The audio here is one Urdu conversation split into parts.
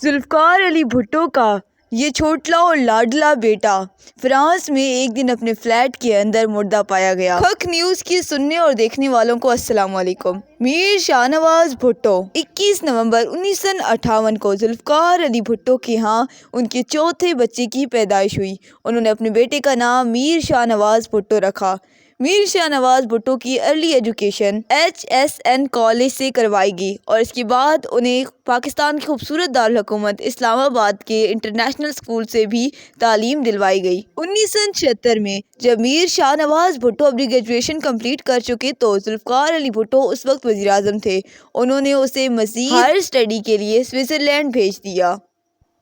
ذوالفقار علی بھٹو کا یہ چھوٹلا اور لاڈلا بیٹا فرانس میں ایک دن اپنے فلیٹ کے اندر مردہ پایا گیا۔ خق نیوز کی سننے اور دیکھنے والوں کو السلام علیکم۔ میر شاہنواز بھٹو 21 نومبر 1958 کو ذوالفقار علی بھٹو کے ہاں ان کے چوتھے بچے کی پیدائش ہوئی۔ انہوں نے اپنے بیٹے کا نام میر شاہنواز بھٹو رکھا۔ میر شاہنواز بھٹو کی ارلی ایجوکیشن HSN کالج سے کروائی گئی اور اس کے بعد انہیں پاکستان کی خوبصورت دارالحکومت اسلام آباد کے انٹرنیشنل اسکول سے بھی تعلیم دلوائی گئی۔ 1976 میں جب میر شاہنواز بھٹو اپنی گریجویشن کمپلیٹ کر چکے تو ذوالفقار علی بھٹو اس وقت وزیر اعظم تھے۔ انہوں نے اسے مزید ہائر اسٹڈی کے لیے سوئٹزرلینڈ بھیج دیا۔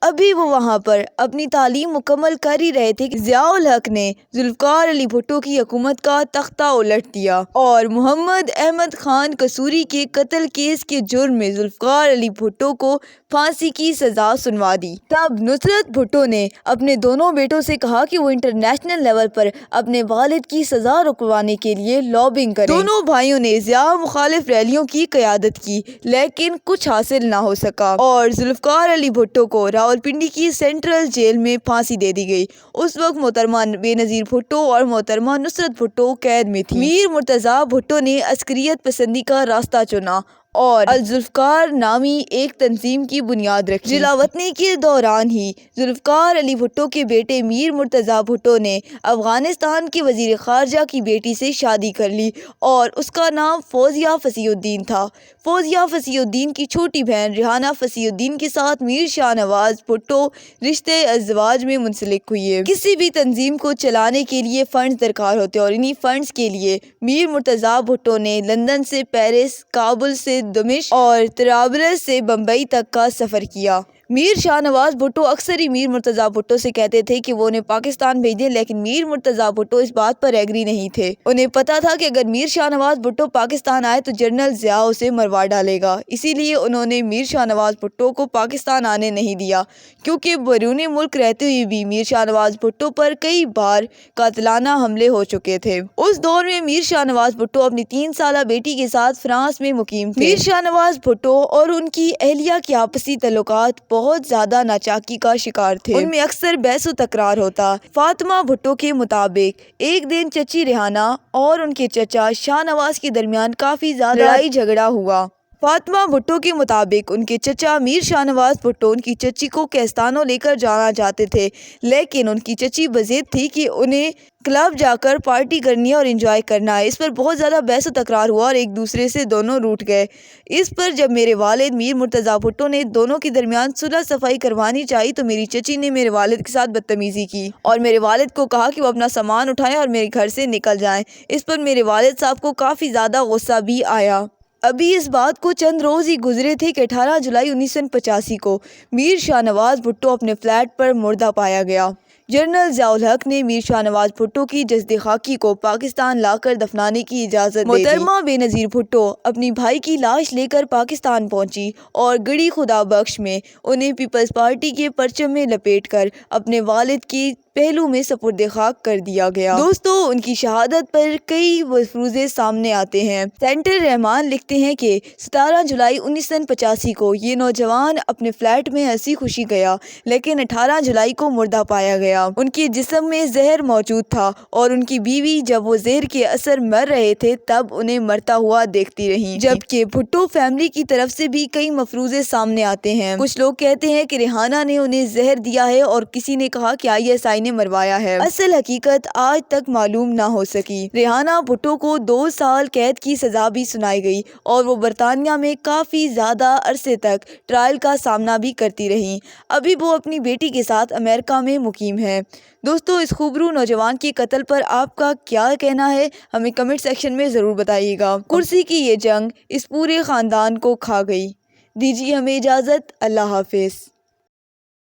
ابھی وہ وہاں پر اپنی تعلیم مکمل کر ہی رہے تھے کہ ضیاء الحق نے ذوالفقار علی بھٹو کی حکومت کا تختہ الٹ دیا اور محمد احمد خان قصوری کے قتل کیس کے جرم میں ذوالفقار علی بھٹو کو پھانسی کی سزا سنوا دی۔ تب نصرت بھٹو نے اپنے دونوں بیٹوں سے کہا کہ وہ انٹرنیشنل لیول پر اپنے والد کی سزا رکوانے کے لیے لابنگ کریں۔ دونوں بھائیوں نے ضیاء مخالف ریلیوں کی قیادت کی لیکن کچھ حاصل نہ ہو سکا اور ذوالفقار علی بھٹو کو راولپنڈی کی سینٹرل جیل میں پھانسی دے دی گئی۔ اس وقت محترمہ بے نظیر بھٹو اور محترمہ نصرت بھٹو قید میں تھیں۔ میر مرتضیٰ بھٹو نے عسکریت پسندی کا راستہ چنا اور الذوالفقار نامی ایک تنظیم کی بنیاد رکھی۔ جلاوطنی کے دوران ہی ذوالفقار علی بھٹو کے بیٹے میر مرتضیٰ بھٹو نے افغانستان کے وزیر خارجہ کی بیٹی سے شادی کر لی اور اس کا نام فوزیہ فصیح الدین تھا۔ فوزیہ فصیح الدین کی چھوٹی بہن ریحانہ فصیح الدین کے ساتھ میر شاہنواز بھٹو رشتے ازدواج میں منسلک ہوئی ہے۔ کسی بھی تنظیم کو چلانے کے لیے فنڈز درکار ہوتے اور انہی فنڈز کے لیے میر مرتضیٰ بھٹو نے لندن سے پیرس، کابل سے دمشق اور طرابلس سے بمبئی تک کا سفر کیا۔ میر شاہنواز بھٹو اکثر ہی میر مرتضیٰ بھٹو سے کہتے تھے کہ وہ انہیں پاکستان بھیج دیں لیکن میر مرتضیٰ بھٹو اس بات پر ایگری نہیں تھے۔ انہیں پتا تھا کہ اگر میر شاہنواز بھٹو پاکستان آئے تو جنرل ضیاء اسے مروا ڈالے گا، اسی لیے انہوں نے میر شاہنواز بھٹو کو پاکستان آنے نہیں دیا کیونکہ بیرون ملک رہتے ہوئے بھی میر شاہنواز بھٹو پر کئی بار قاتلانہ حملے ہو چکے تھے۔ اس دور میں میر شاہنواز بھٹو اپنی 3 سالہ بیٹی کے ساتھ فرانس میں مقیم تھے۔ میر شاہنواز بھٹو اور ان کی اہلیہ کے آپسی تعلقات بہت زیادہ ناچاکی کا شکار تھے۔ ان میں اکثر بحث و تکرار ہوتا۔ فاطمہ بھٹو کے مطابق ایک دن چچی ریحانہ اور ان کے چچا شاہنواز کے درمیان کافی زیادہ لڑائی جھگڑا ہوا۔ فاطمہ بھٹو کے مطابق ان کے چچا میر شاہنواز بھٹو ان کی چچی کو کہستانوں لے کر جانا چاہتے تھے لیکن ان کی چچی بضد تھی کہ انہیں کلب جا کر پارٹی کرنی ہے اور انجوائے کرنا ہے۔ اس پر بہت زیادہ بحث و تکرار ہوا اور ایک دوسرے سے دونوں روٹھ گئے۔ اس پر جب میرے والد میر مرتضیٰ بھٹو نے دونوں کے درمیان صلح صفائی کروانی چاہی تو میری چچی نے میرے والد کے ساتھ بدتمیزی کی اور میرے والد کو کہا کہ وہ اپنا سامان اٹھائیں اور میرے گھر سے نکل جائیں۔ اس پر میرے والد صاحب کو کافی زیادہ غصہ بھی آیا۔ ابھی اس بات کو چند روز ہی گزرے تھے کہ 18 جولائی 1985 کو میر شاہنواز بھٹو اپنے فلیٹ پر مردہ پایا گیا۔ جنرل ضیاء الحق نے میر شاہنواز بھٹو کی جسد خاکی کو پاکستان لا کر دفنانے کی اجازت دے دی۔ محترمہ بے نظیر بھٹو اپنی بھائی کی لاش لے کر پاکستان پہنچی اور گڑھی خدا بخش میں انہیں پیپلز پارٹی کے پرچم میں لپیٹ کر اپنے والد کی پہلو میں سپرد خاک کر دیا گیا۔ دوستو، ان کی شہادت پر کئی مفروضے سامنے آتے ہیں۔ سینٹر رحمان لکھتے ہیں کہ 17 جولائی 1985 کو یہ نوجوان اپنے فلیٹ میں ہنسی خوشی گیا لیکن 18 جولائی کو مردہ پایا گیا۔ ان کے جسم میں زہر موجود تھا اور ان کی بیوی جب وہ زہر کے اثر مر رہے تھے تب انہیں مرتا ہوا دیکھتی رہیں۔ جبکہ بھٹو فیملی کی طرف سے بھی کئی مفروضے سامنے آتے ہیں۔ کچھ لوگ کہتے ہیں کہ ریحانہ نے انہیں زہر دیا ہے اور کسی نے کہا کہ ISI نے مروایا ہے۔ اصل حقیقت آج تک معلوم نہ ہو سکی۔ ریحانہ بھٹو کو 2 سال قید کی سزا بھی سنائی گئی اور وہ برطانیہ میں کافی زیادہ عرصے تک ٹرائل کا سامنا بھی کرتی رہیں۔ ابھی وہ اپنی بیٹی کے ساتھ امریکہ میں مقیم ہے۔ دوستو، اس خوبرو نوجوان کے قتل پر آپ کا کیا کہنا ہے ہمیں کمنٹ سیکشن میں ضرور بتائیے گا۔ کرسی کی یہ جنگ اس پورے خاندان کو کھا گئی۔ دیجیے ہمیں اجازت۔ اللہ حافظ۔